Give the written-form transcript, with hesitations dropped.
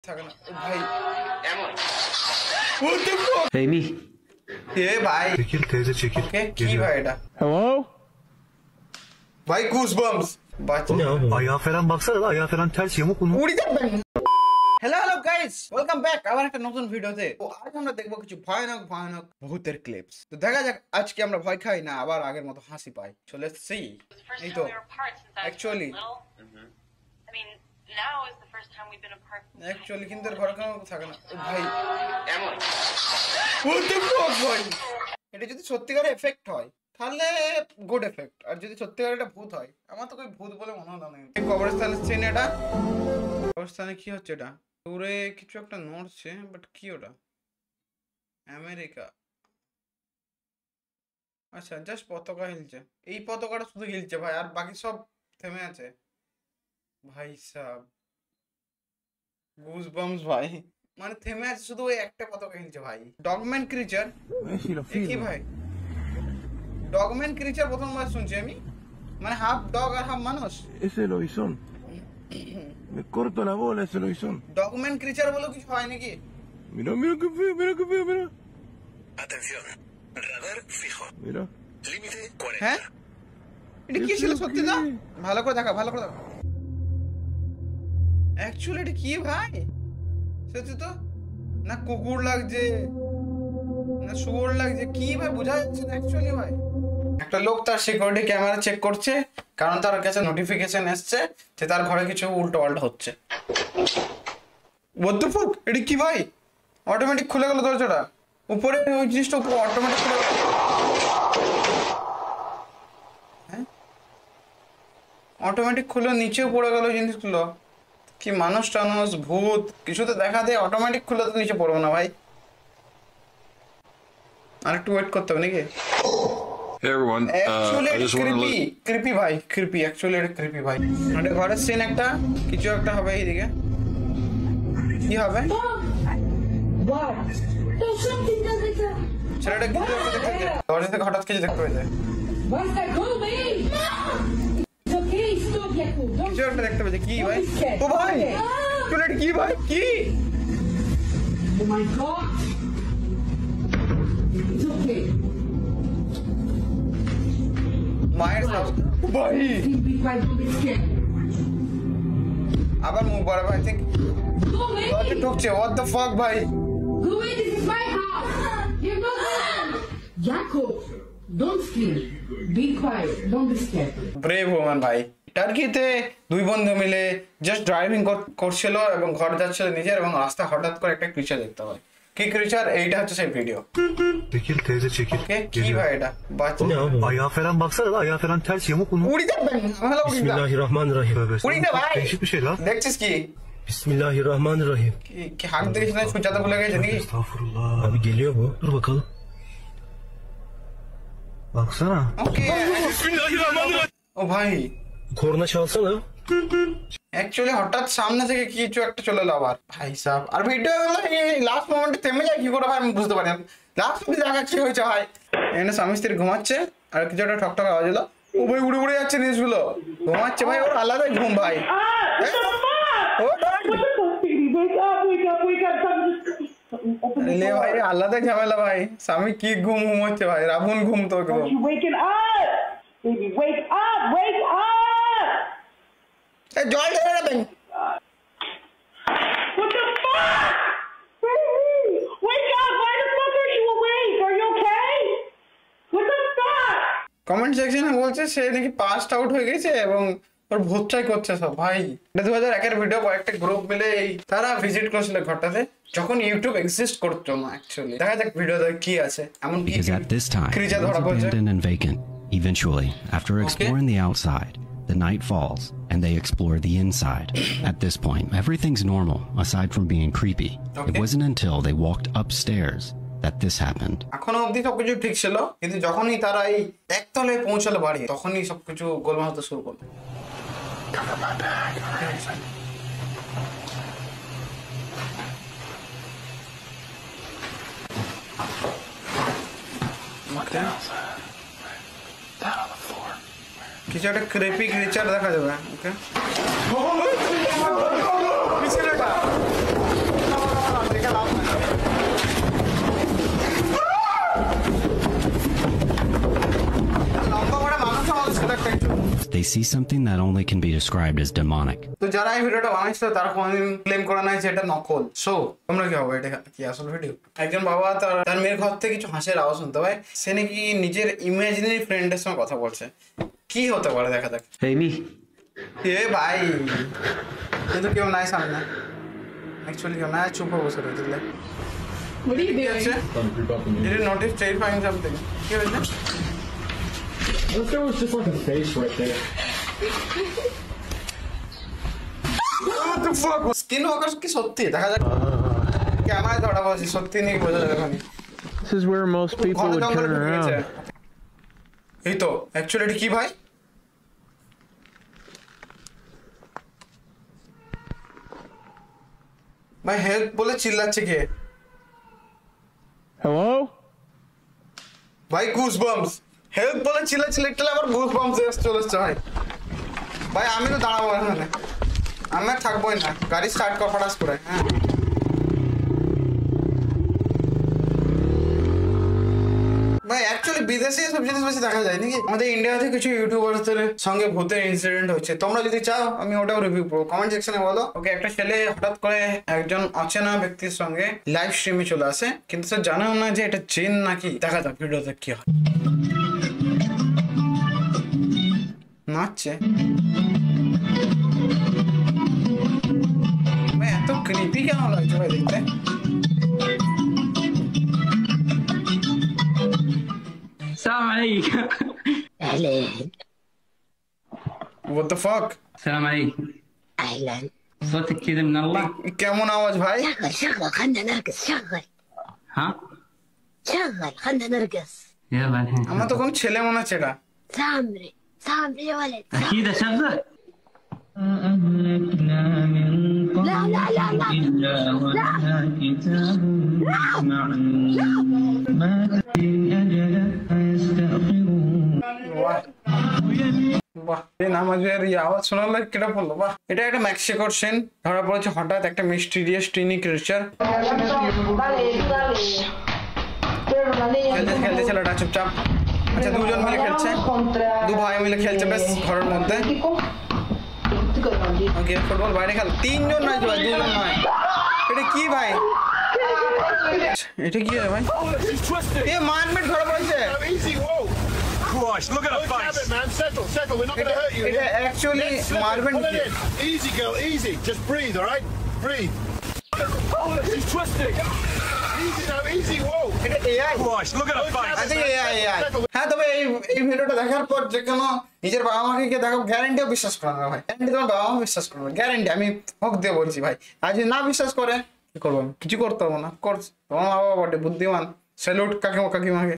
থাকে না ভাই এমন Baby. এ ভাই Çekil teyze çekil. কি ভাই এটা Hello? ভাই গুজবাম্পস বাচ্চা Ayağa falan baksana da ayağı falan ters yamuk bunu. উড়ি যাবেন হ্যালো গাইস ওয়েলকাম ব্যাক আবার একটা নতুন ভিডিওতে। তো আজ আমরা দেখবো কিছু ভয়ানক ভয়ানক ভূতের ক্লিপস। তো দেখা যাক আজকে আমরা ভয় খাই না আবার আগের মতো হাসি পাই। So let's see. এই তো actually now is the first time we've been apart. Actually কিন্তু এর ঘরে কেন থাকে না ভাই এমন what the fuck ভাই এটা যদি সত্যিকার এফেক্ট হয় তাহলে গুড এফেক্ট, আর যদি সত্যিকার এটা ভূত হয় আমার তো કોઈ ভূত বলে মনে হলো না। এই কবরস্থানের সিন এটা, কবরস্থানে কি হচ্ছে এটা? দূরে কিছু একটা নড়ছে বাট কি ওটা? আমেরিকা, আচ্ছা জাস্ট পতাকা হিলছে, এই পতাকাটা শুধু হিলছে ভাই, আর বাকি সব থেমে আছে ভাই সাব। গুজবাম্পস ভাই, মানে থেমে আছে শুধু ওই একটা পতাকা হিলছে ভাই। ডগম্যান ক্রিচার কি ভাই? ডগম্যান ক্রিচার প্রথমবার শুনছি আমি, মানে হাফ ডগ আর হাফ মানুষ। Ese lo hizo. Me corto la bola, ese lo hizo. Dogman creature বলে কিছু হয় নাকি? Mira, mira qué feo, mira qué feo, mira. Atención. Radar fijo. Mira. Límite 40. হ্যাঁ এটা কি ছিল সত্যি? না ভালো করে দেখা, ভালো করে দেখা। অ্যাকচুয়ালি এটা কি ভাই? সত্যি তো না কুকুর লাগছে না শুয়োর লাগছে, কি ভাই বোঝা যাচ্ছে না অ্যাকচুয়ালি ভাই। একটা লোক তার সিকিউরিটি ক্যামেরা চেক করছে কারণ তার কাছে নোটিফিকেশন এসছে যে তার ঘরে কিছু উল্টো পাল্টা হচ্ছে। what the fuck এটা কি ভাই? অটোমেটিক খুলে গেল দরজাটা, উপরে ওই জিনিসটা উপরে অটোমেটিক খুলে গেল। হ্যাঁ অটোমেটিক খুলে নিচেও পড়ে গেল জিনিসগুলো। কি মানুষ টানুষ ভূত কিছু তো দেখা দেয়, অটোমেটিক খুলে তো নিচে পড়বো না ভাই, আর একটু ওয়েট করতে হবে নাকি? Hey everyone, actually I just want to creepy look. Creepy ভাই, ক্রিপি অ্যাকচুয়ালি এটা ক্রিপি ভাই। এটা ঘরের সিন একটা, কিছু একটা হবে এইদিকে, কি হবে? ছেলেটা কিছু একটা দেখতে, দরজা থেকে হঠাৎ কিছু দেখতে পেয়েছে, কিছু একটা দেখতে পেয়েছে। কি ভাই? ও ভাই এটা কি ভাই? কি মায়ের সাথে ভাই আবার মুখ বড় ভাই ঠিক দরজা ঢুকছে। what the fuck ভাই? Jacob, don't scream. Be quiet. Don't be scared. Brave woman ভাই। টার্কিতে দুই বন্ধু মিলে জাস্ট ড্রাইভিং করছিল এবং ঘর যাচ্ছিল নিজের, এবং রাস্তা হঠাৎ করে একটা ক্রিচার দেখতে হয়। কি ক্রিচার? এইটা হচ্ছে সেই ভিডিও। Çekil teyze çekil. কি ভাই এটা? বাচ্চা Ayağı falan baksana da ayağı falan ters yamuk bunu. উড়ি যাবেন, ভালো উড়ি যা। Bismillahirrahmanirrahim. উড়ি না ভাই, Değişik bir şey lan. দেখছিস কি? Bismillahirrahmanirrahim. কি হাত দেখিস না, সুজাতে ভুলে gece নাকি? Estağfurullah. Abi geliyor bu. Dur bakalım. Baksana. ওকে ও ভাই Korna çalsana. অ্যাকচুয়ালি হঠাৎ সামনে থেকে কিছু একটা চলে এলো আবার ভাই সাহেব। আর ভিডিও লাস্ট মোমেন্টে থেমে যায় কি করে ভাই আমি বুঝতে পারি না। লাস্ট অব্দি দেখা কি হয়েছে ভাই? এখানে স্বামী স্ত্রী ঘুমাচ্ছে আর কিছু একটা ঠকঠক আওয়াজ এলো, ও ভাই উড়ে উড়ে যাচ্ছে জিনিসগুলো, ঘুমাচ্ছে ভাই, ওর আলাদাই ঘুম ভাই। লে ভাই রে আলাদা ঝামেলা ভাই, স্বামী কি ঘুম ঘুমাচ্ছে ভাই, রাবণ ঘুম তো একদম। জল ঢেলে দেবেন। কমেন্ট সেকশনে বলছে সে নাকি পাস্ট আউট হয়ে গেছে এবং ওর ভূতটাই করছে সব ভাই। এটা 2001-এর ভিডিও, কয়েকটা গ্রুপ মিলে তারা ভিজিট করেছিল ঘরটাতে যখন ইউটিউব এক্সিস্ট করতো না অ্যাকচুয়ালি। দেখা যাক ভিডিওতে কি আছে। এমন কি Because at this time, it was abandoned and vacant. Eventually, after exploring the outside, the night falls and they explore the inside. At this point, everything's normal aside from being creepy. It wasn't until they walked upstairs that this happened. এখনো অবধি সবকিছু ঠিক ছিল, কিন্তু যখনই তারা এই একতলায় পৌঁছালো বাড়ি তখনই সবকিছু গোলমাল হতে শুরু করলো। কিছু একটা ক্রেপি ক্রিচার দেখা যাবে। ওকে they see something that only can be described as demonic. তো যারা এই ভিডিওটা বানাইছিল তারা কোনোদিন ক্লেম করে নাই যে এটা নকল। সো তোমরা কি হবে, এটা কি আসল ভিডিও? একজন বাবা তার মেয়ের ঘর থেকে কিছু হাসির আওয়াজ শুনতে পায়, সে নাকি নিজের ইমাজিনারি ফ্রেন্ডের সঙ্গে কথা বলছে। কি হতে পারে দেখা যাক। এ ভাই কিন্তু কেউ নাই সামনে, অ্যাকচুয়ালি কেউ নাই, চুপ হয়ে বসে রয়েছে। What are you doing? Did you notice terrifying something? কি হয়েছে? There was just like a face right there. What the fuck? Skinwalker কি সত্যি দেখা যাক? ক্যামেরায় ধরা পড়েছে, সত্যি নাকি বোঝা যাবে এখন। This is where most people would turn around. এই তো অ্যাকচুয়ালি এটা কি ভাই? ভাই হেল্প বলে চিল্লাচ্ছে কে? Hello? ভাই গুস বাম্পস, হেল্প বলে চিল্লাচ্ছে, লিটারালি আমার গুস বাম্পস চলে এসছে ভাই। ভাই আমি তো দাঁড়াবো এখানে, আমি আর থাকবোই না, গাড়ি স্টার্ট কর ফাটাস করে। হ্যাঁ ভাই অ্যাকচুয়ালি বিদেশে সব জিনিস বেশি দেখা যায় নাকি? আমাদের ইন্ডিয়াতে কিছু ইউটিউবারদের সঙ্গে ভূতের ইনসিডেন্ট হচ্ছে, তোমরা যদি চাও আমি ওটাও রিভিউ করবো, কমেন্ট সেকশনে বলো। ওকে, একটা ছেলে হঠাৎ করে একজন অচেনা ব্যক্তির সঙ্গে লাইভ স্ট্রিমে চলে আসে, কিন্তু সে জানেও না যে এটা জিন নাকি। দেখা যাক ভিডিওতে কি হয়। নাচছে ভাই, এত ক্রিপি কেন লাগছে ভাই দেখতে? السلام عليكم. أهلا. What the fuck? السلام عليكم. أهلا. صوتك كذا من الله. কেমন আওয়াজ ভাই? شغل خلنا نرقص شغل. ها؟ شغل خلنا نرقص. يلا الحين. আমার তো কোন ছেলে মনে হচ্ছে এটা। سامري سامري يا ولد. أكيد أشغل. لا لا لا لا. لا. كتاب বাহ, এই নামাজের আওয়াজ শোনালে কেটে পড়লো। বাহ, এটা একটা মেক্সিকোর সিন। ধরা পড়েছে হঠাৎ একটা মিস্টিরিয়াস টিনি ক্রিয়েচার। খেলতে খেলতে ছেলেটা চুপচাপ, আচ্ছা দুজন মিলে খেলছে, দু ভাই মিলে খেলছে বেশ ঘরের মধ্যে। ওকে, ফুটবল বাইরে খেল, তিনজন নয় ভাই, দুজন নয়। এটা কি ভাই? এটা কি ভাই? এ মারপিট ধরা পড়েছে। Easy, whoa! Christ, look at her face! Man, settle. We're not going to hurt you. এটা অ্যাকচুয়ালি মারবেন Pull কি? it in. Easy, girl, easy. Just breathe, all right? Breathe. She's twisting! Easy now, easy, whoa. এটা AI. Christ, look at her face! I think AI. হ্যাঁ, তবে এই ভিডিওটা দেখার পর যে কোনো নিজের বাবা মাকে গিয়ে দেখো, গ্যারান্টিও বিশ্বাস করবে না ভাই। গ্যারান্টি তোমার বাবা মা বিশ্বাস করবে, গ্যারান্টি, আমি হক দিয়ে বলছি ভাই। আর যদি না বিশ্বাস করে কি করবো? কিছু করতে হবে না, করছে তোমার মা বাবা বটে বুদ্ধিমান। স্যালুট কাকিমাকে।